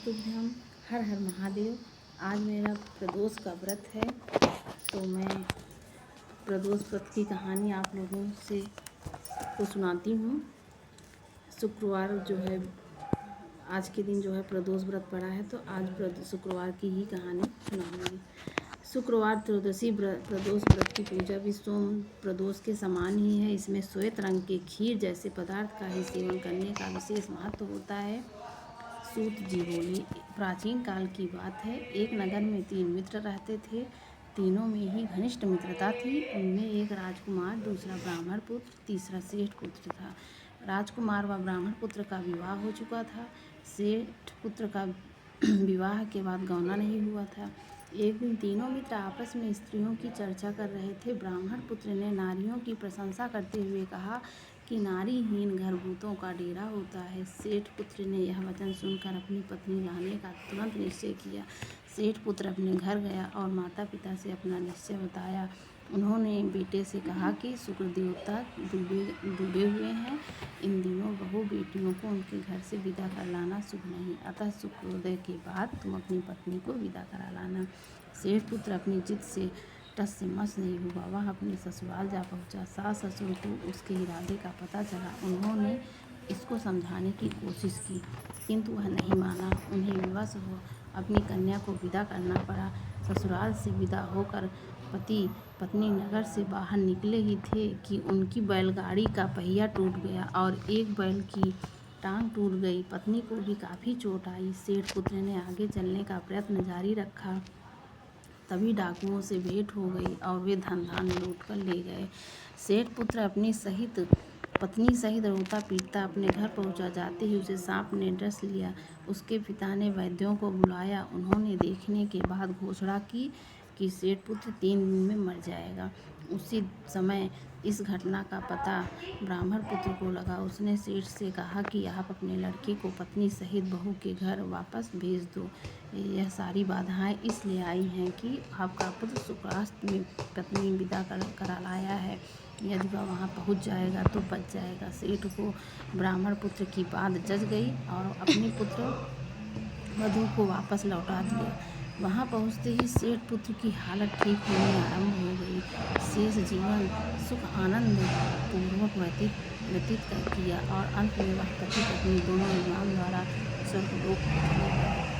तुभ्यम। हर हर महादेव। आज मेरा प्रदोष का व्रत है, तो मैं प्रदोष व्रत की कहानी आप लोगों से को सुनाती हूँ। शुक्रवार जो है, आज के दिन जो है प्रदोष व्रत पड़ा है, तो आज शुक्रवार की ही कहानी सुनाऊंगी। शुक्रवार त्रयोदशी प्रदोष व्रत की पूजा भी सोम प्रदोष के समान ही है। इसमें श्वेत रंग के खीर जैसे पदार्थ का ही सेवन करने का विशेष महत्व होता है। सूत जी बोली, प्राचीन काल की बात है। एक नगर में 3 मित्र रहते थे। तीनों में ही घनिष्ठ मित्रता थी। उनमें एक राजकुमार, दूसरा ब्राह्मण पुत्र, तीसरा सेठ पुत्र था। राजकुमार व ब्राह्मण पुत्र का विवाह हो चुका था। सेठ पुत्र का विवाह के बाद गौना नहीं हुआ था। एक दिन तीनों मित्र आपस में स्त्रियों की चर्चा कर रहे थे। ब्राह्मण पुत्र ने नारियों की प्रशंसा करते हुए कहा कि नारीहीन घर भूतों का डेरा होता है। सेठ पुत्र ने यह वचन सुनकर अपनी पत्नी लाने का तुरंत निश्चय किया। सेठ पुत्र अपने घर गया और माता पिता से अपना निश्चय बताया। उन्होंने बेटे से कहा कि शुक्र देवता डूबे हुए हैं। इन दिनों बहू बेटियों को उनके घर से विदा कर लाना शुभ नहीं, अतः सूर्योदय के बाद तुम अपनी पत्नी को विदा करा लाना। सेठ पुत्र अपनी जिद से टस से मस नहीं हुआ। वह अपने ससुराल जा पहुंचा। सास ससुर को उसके इरादे का पता चला। उन्होंने इसको समझाने की कोशिश की, किंतु वह नहीं माना। उन्हें विवश हो अपनी कन्या को विदा करना पड़ा। ससुराल से विदा होकर पति पत्नी नगर से बाहर निकले ही थे कि उनकी बैलगाड़ी का पहिया टूट गया और एक बैल की टांग टूट गई। पत्नी को भी काफ़ी चोट आई। सेठ पुत्र ने आगे चलने का प्रयत्न जारी रखा। तभी डाकुओं से भेंट हो गई और वे धन लूट कर ले गए। सेठ पुत्र पत्नी सहित रोता पीटता अपने घर पहुंचा। जाते ही उसे सांप ने डस लिया। उसके पिता ने वैद्यों को बुलाया। उन्होंने देखने के बाद घोषणा की कि सेठ पुत्र 3 दिन में मर जाएगा। उसी समय इस घटना का पता ब्राह्मण पुत्र को लगा। उसने सेठ से कहा कि आप अपने लड़के को पत्नी सहित बहू के घर वापस भेज दो। यह सारी बाधाएं इसलिए आई हैं कि आपका पुत्र शुक्रास्त में पत्नी विदा करा लाया है। यदि वह वहाँ पहुँच जाएगा तो बच जाएगा। सेठ को ब्राह्मण पुत्र की बात जच गई और अपने पुत्र वधू को वापस लौटा दिया। वहाँ पहुँचते ही सेठ पुत्र की हालत ठीक होने आरंभ हो गई। शेष जीवन सुख आनंद पूर्वक व्यतीत कर किया और अंत में वह पति पत्नी दोनों विमान द्वारा स्वर्गलोक चले गए।